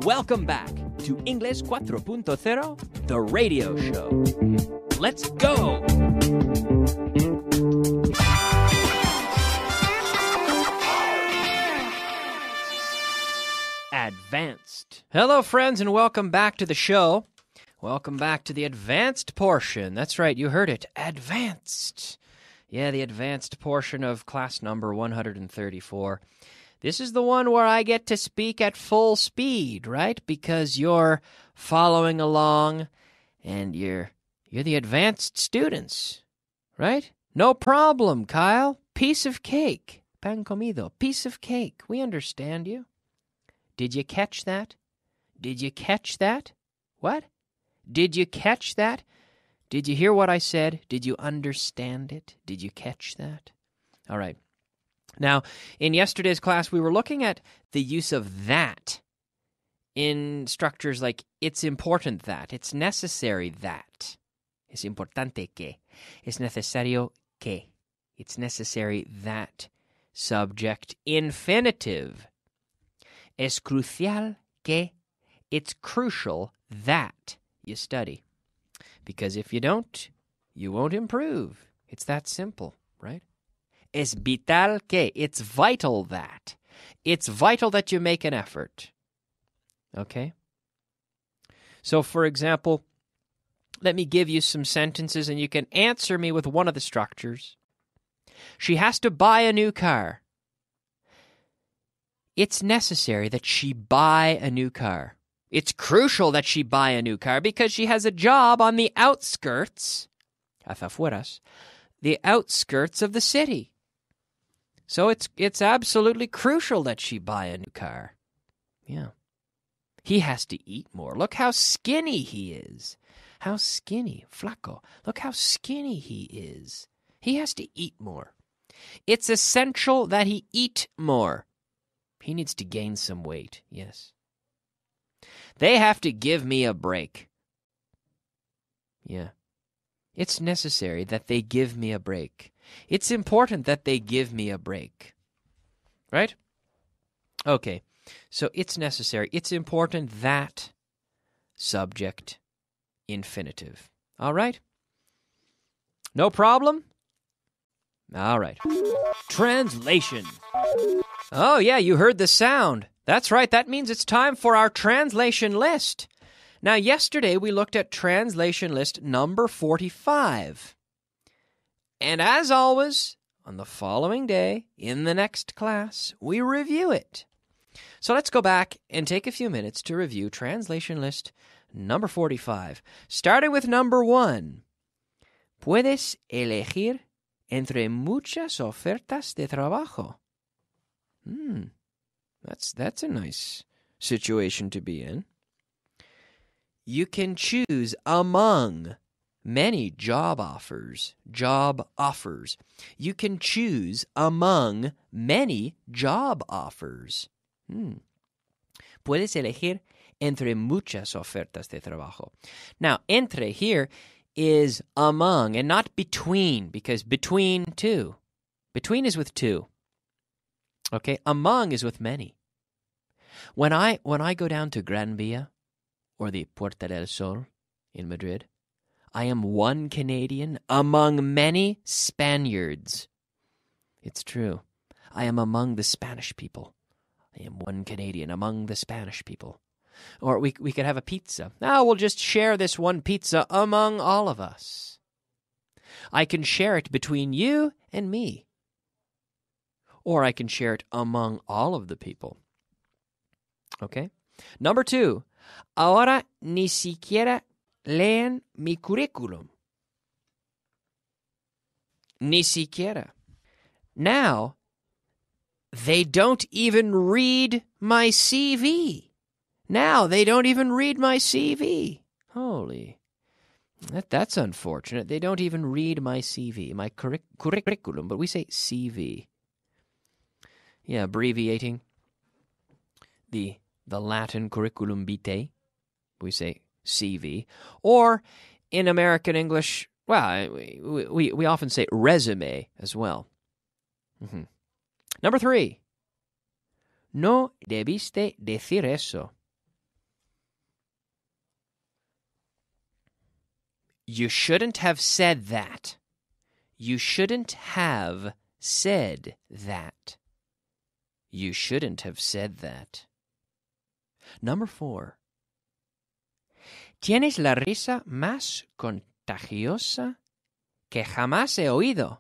Welcome back to Inglés 4.0, the radio show. Let's go! Advanced. Hello, friends, and welcome back to the show. Welcome back to the advanced portion. That's right, you heard it. Advanced. Yeah, the advanced portion of class number 134. This is the one where I get to speak at full speed, right? Because you're following along and you're the advanced students, right? No problem, Kyle. Piece of cake. Pan comido. Piece of cake. We understand you. Did you catch that? Did you catch that? What? Did you catch that? Did you hear what I said? Did you understand it? Did you catch that? All right. Now, in yesterday's class, we were looking at the use of that in structures like it's important that, it's necessary that, es importante que, es necesario que, it's necessary that, subject infinitive, es crucial que, it's crucial that you study. Because if you don't, you won't improve. It's that simple, right? Es vital que, it's vital that. It's vital that you make an effort. Okay? So, for example, let me give you some sentences and you can answer me with one of the structures. She has to buy a new car. It's necessary that she buy a new car. It's crucial that she buy a new car because she has a job on the outskirts, afueras, the outskirts of the city. So it's absolutely crucial that she buy a new car. Yeah. He has to eat more. Look how skinny he is. How skinny. Flaco. Look how skinny he is. He has to eat more. It's essential that he eat more. He needs to gain some weight. Yes. They have to give me a break. Yeah. It's necessary that they give me a break. It's important that they give me a break. Right? Okay. So it's necessary. It's important that subject infinitive. All right? No problem? All right. Translation. Oh, yeah, you heard the sound. That's right. That means it's time for our translation list. Now, yesterday we looked at translation list number 45. And as always, on the following day, in the next class, we review it. So let's go back and take a few minutes to review translation list number 45. Starting with number 1. Puedes elegir entre muchas ofertas de trabajo. That's a nice situation to be in. You can choose among many job offers. You can choose among many job offers. Puedes elegir entre muchas ofertas de trabajo. Now, entre here is among and not between, because between two. Between is with two. Okay, among is with many. When I go down to Gran Via or the Puerta del Sol in Madrid, I am one Canadian among many Spaniards. It's true. I am among the Spanish people. I am one Canadian among the Spanish people. Or we could have a pizza. Now we'll just share this one pizza among all of us. I can share it between you and me. Or I can share it among all of the people. Okay? Number 2. Ahora ni siquiera leen mi currículum. Ni siquiera. Now, they don't even read my CV. Now, they don't even read my CV. Holy. That's unfortunate. They don't even read my CV, my curriculum, but we say CV. Yeah, abbreviating the Latin curriculum vitae. We say CV. Or in American English, well, we often say resume as well. Mm-hmm. Number 3. No debiste decir eso. You shouldn't have said that. You shouldn't have said that. You shouldn't have said that. Number 4. Tienes la risa más contagiosa que jamás he oído.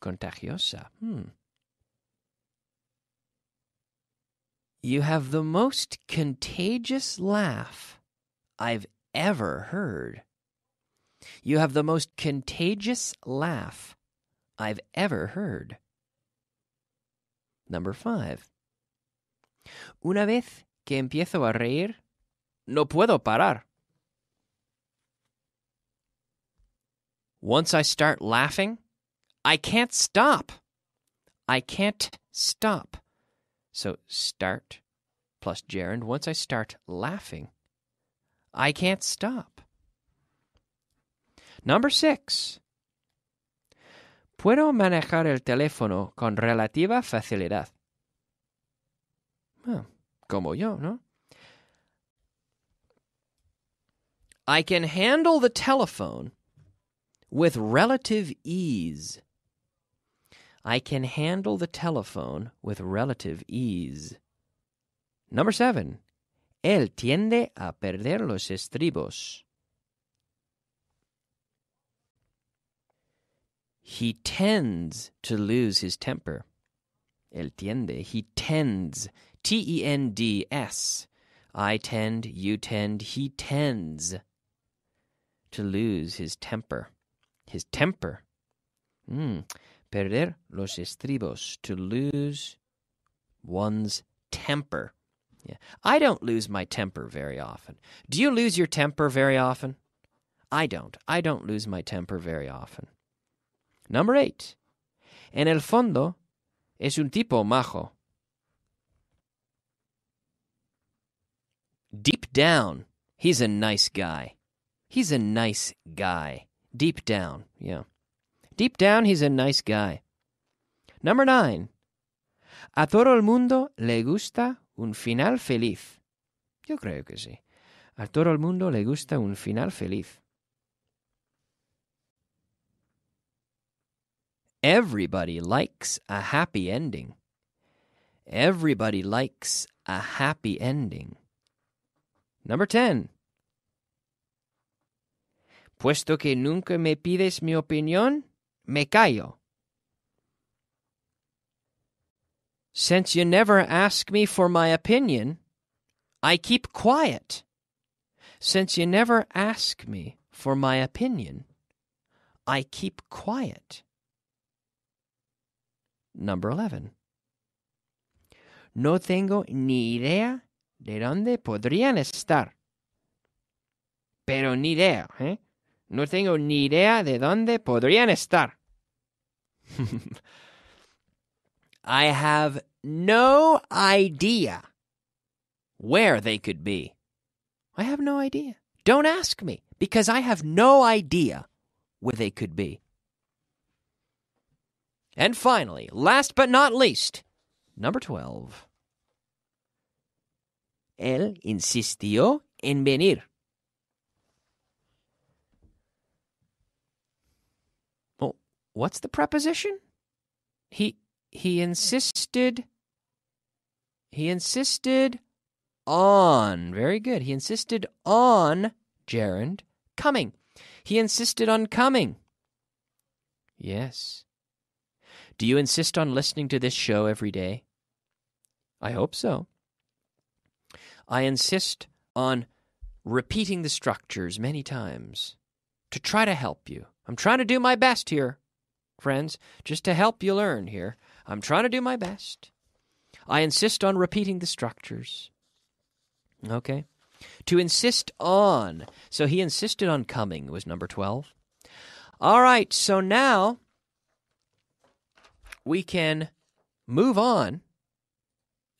Contagiosa. You have the most contagious laugh I've ever heard. You have the most contagious laugh I've ever heard. Number 5. Una vez que empiezo a reír, no puedo parar. Once I start laughing, I can't stop. I can't stop. So start plus gerund. Once I start laughing, I can't stop. Number 6. Puedo manejar el teléfono con relativa facilidad. Como yo, ¿no? I can handle the telephone with relative ease. I can handle the telephone with relative ease. Number 7. Él tiende a perder los estribos. He tends to lose his temper. Él tiende. He tends. T-E-N-D-S. I tend, you tend, he tends to lose his temper. His temper. Perder los estribos. To lose one's temper. Yeah. I don't lose my temper very often. Do you lose your temper very often? I don't. I don't lose my temper very often. Number 8. En el fondo, es un tipo majo. Deep down, he's a nice guy. He's a nice guy. Deep down, yeah. Deep down, he's a nice guy. Number 9. A todo el mundo le gusta un final feliz. Yo creo que sí. A todo el mundo le gusta un final feliz. Everybody likes a happy ending. Everybody likes a happy ending. Number 10. Puesto que nunca me pides mi opinión, me callo. Since you never ask me for my opinion, I keep quiet. Since you never ask me for my opinion, I keep quiet. Number 11. No tengo ni idea de dónde podrían estar. Pero ni idea, ¿eh? No tengo ni idea de dónde podrían estar. I have no idea where they could be. I have no idea. Don't ask me, because I have no idea where they could be. And finally, last but not least, number 12. Él insistió en venir. Oh, what's the preposition? He insisted on. Very good. He insisted on, gerund, coming. He insisted on coming. Yes. Do you insist on listening to this show every day? I hope so. I insist on repeating the structures many times to try to help you. I'm trying to do my best here, friends, just to help you learn here. I'm trying to do my best. I insist on repeating the structures. Okay? To insist on. So he insisted on coming was number 12. All right, so now we can move on.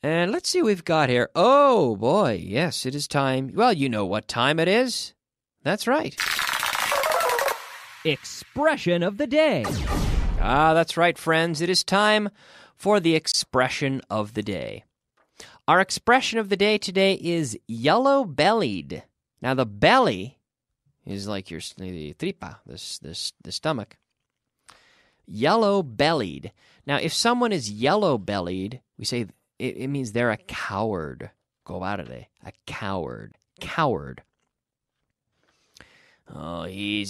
And let's see what we've got here. Oh, boy, yes, it is time. Well, you know what time it is. That's right. Expression of the day. That's right, friends. It is time for the expression of the day. Our expression of the day today is yellow-bellied. Now, the belly is like your the tripa, the stomach. Yellow-bellied. Now, if someone is yellow-bellied, we say it means they're a coward. Cobarde, a coward. Coward. Oh, he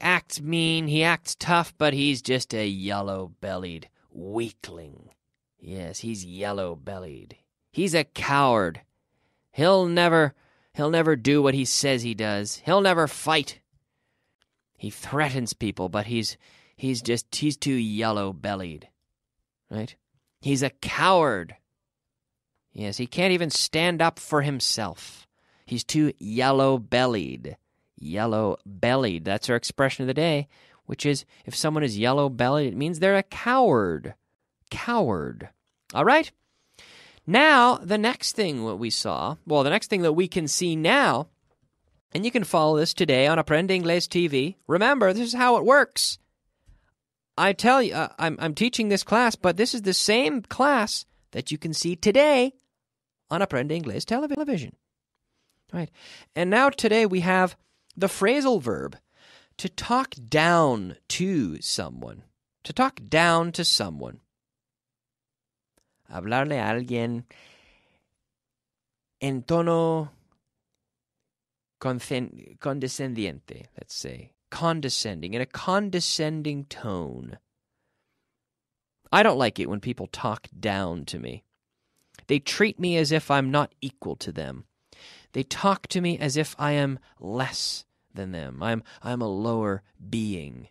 acts mean, he acts tough, but he's just a yellow-bellied weakling. Yes, he's yellow-bellied. He's a coward. He'll never do what he says he does. He'll never fight. He threatens people, but he's too yellow-bellied. Right? He's a coward. Yes, he can't even stand up for himself. He's too yellow-bellied. Yellow-bellied. That's our expression of the day, which is if someone is yellow-bellied, it means they're a coward. Coward. All right? Now, the next thing that we saw, the next thing that we can see now, and you can follow this today on Aprende Inglés TV. Remember, this is how it works. I tell you, I'm teaching this class, but this is the same class that you can see today on Aprende Inglés television. Right. And now today we have the phrasal verb to talk down to someone. To talk down to someone. Hablarle a alguien en tono condescendiente, let's say. Condescending, in a condescending tone. I don't like it when people talk down to me. They treat me as if I'm not equal to them. They talk to me as if I am less than them. I'm a lower being.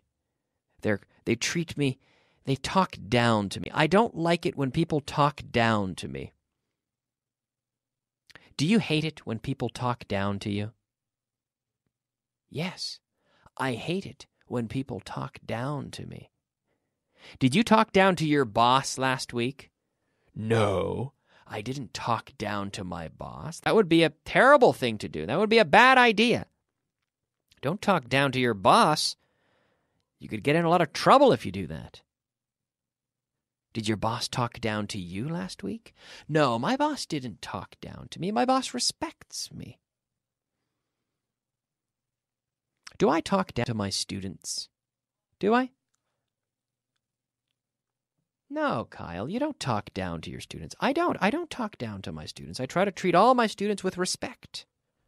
They treat me, they talk down to me. I don't like it when people talk down to me. Do you hate it when people talk down to you? Yes, I hate it when people talk down to me. Did you talk down to your boss last week? No, I didn't talk down to my boss. That would be a terrible thing to do. That would be a bad idea. Don't talk down to your boss. You could get in a lot of trouble if you do that. Did your boss talk down to you last week? No, my boss didn't talk down to me. My boss respects me. Do I talk down to my students? Do I? No, Kyle, you don't talk down to your students. I don't talk down to my students. I try to treat all my students with respect.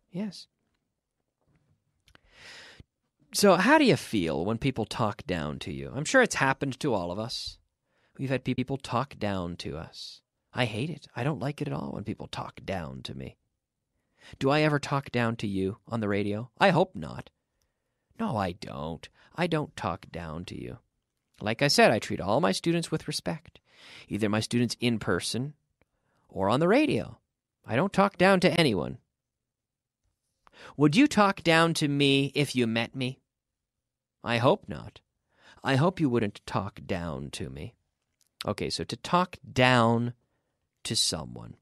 Yes. So how do you feel when people talk down to you? I'm sure it's happened to all of us. We've had people talk down to us. I hate it. I don't like it at all when people talk down to me. Do I ever talk down to you on the radio? I hope not. No, I don't. I don't talk down to you. Like I said, I treat all my students with respect, either my students in person or on the radio. I don't talk down to anyone. Would you talk down to me if you met me? I hope not. I hope you wouldn't talk down to me. Okay, so to talk down to someone.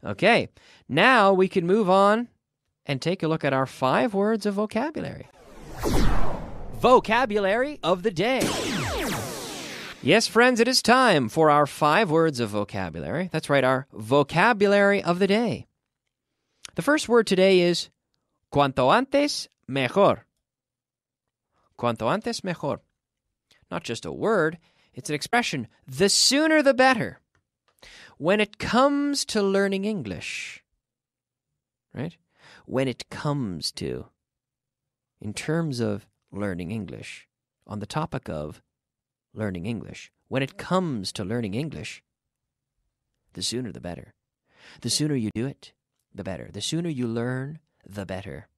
Okay, now we can move on and take a look at our 5 words of vocabulary. Vocabulary of the day. Yes, friends, it is time for our 5 words of vocabulary. That's right, our vocabulary of the day. The first word today is cuanto antes, mejor. Cuanto antes, mejor. Not just a word, it's an expression. The sooner the better. When it comes to learning English, right? When it comes to, in terms of learning English, on the topic of learning English, when it comes to learning English, the sooner the better. The sooner you do it, the better. The sooner you learn, the better.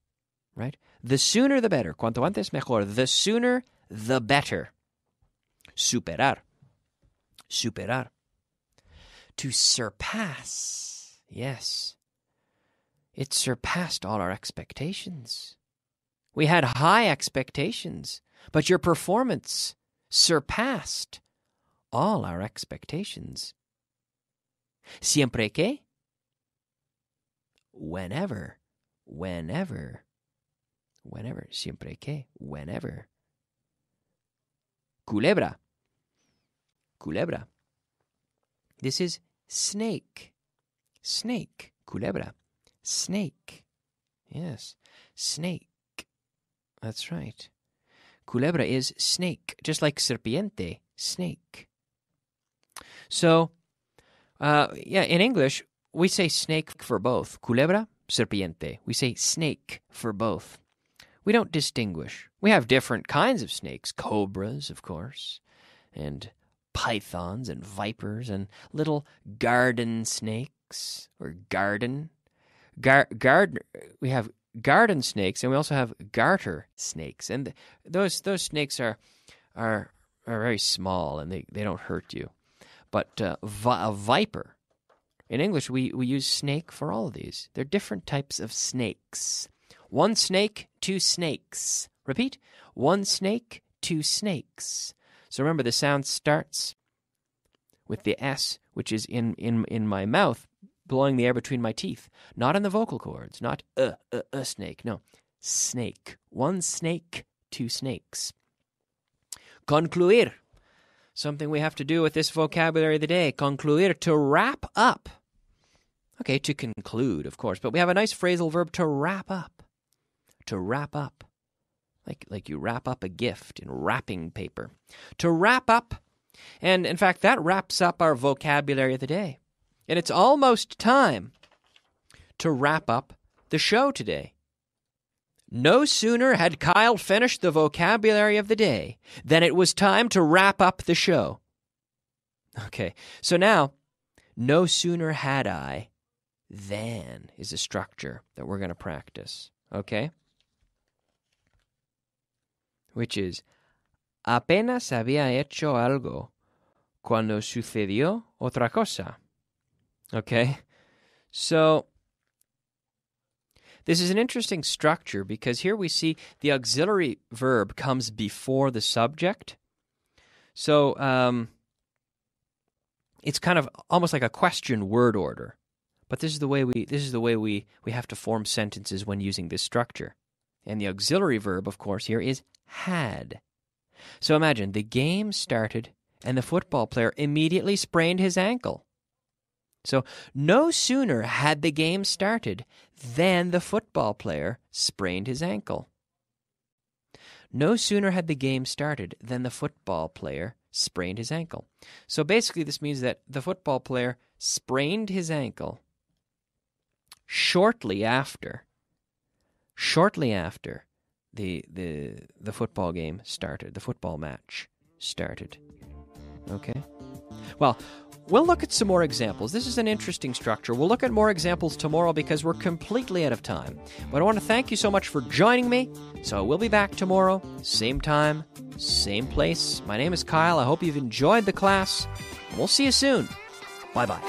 Right? The sooner the better. Cuanto antes mejor. The sooner the better. Superar. Superar. To surpass. Yes. It surpassed all our expectations. We had high expectations, but your performance surpassed all our expectations. Siempre que? Whenever. Whenever. Whenever. Siempre que. Whenever. Culebra. Culebra. This is snake. Snake. Culebra. snake. Yes, snake. That's right. Culebra is snake, just like serpiente, snake. So, in English, we say snake for both. Culebra, serpiente. We say snake for both. We don't distinguish. We have different kinds of snakes. Cobras, of course, and pythons and vipers and little garden snakes or garden. We have garden snakes, and we also have garter snakes. And those snakes are very small, and they don't hurt you. But a viper, in English, we use snake for all of these. They're different types of snakes. One snake, two snakes. Repeat. One snake, two snakes. So remember, the sound starts with the S, which is in my mouth, blowing the air between my teeth. Not in the vocal cords. Not a snake. No. Snake. One snake, two snakes. Concluir. Something we have to do with this vocabulary of the day. Concluir, to wrap up. Okay, to conclude, of course. But we have a nice phrasal verb, to wrap up. To wrap up. Like you wrap up a gift in wrapping paper. To wrap up. And, in fact, that wraps up our vocabulary of the day. And it's almost time to wrap up the show today. No sooner had Kyle finished the vocabulary of the day than it was time to wrap up the show. Okay, so now, no sooner had I than is a structure that we're going to practice, okay? Which is, apenas había hecho algo cuando sucedió otra cosa. Okay, so this is an interesting structure because here we see the auxiliary verb comes before the subject. So it's kind of almost like a question word order. But this is the way we have to form sentences when using this structure. And the auxiliary verb, of course, here is had. So imagine the game started and the football player immediately sprained his ankle. So, no sooner had the game started than the football player sprained his ankle. No sooner had the game started than the football player sprained his ankle. So basically this means that the football player sprained his ankle shortly after the football game started, the football match started. Okay? Well, we'll look at some more examples. This is an interesting structure. We'll look at more examples tomorrow because we're completely out of time. But I want to thank you so much for joining me. So we'll be back tomorrow, same time, same place. My name is Kyle. I hope you've enjoyed the class. We'll see you soon. Bye-bye.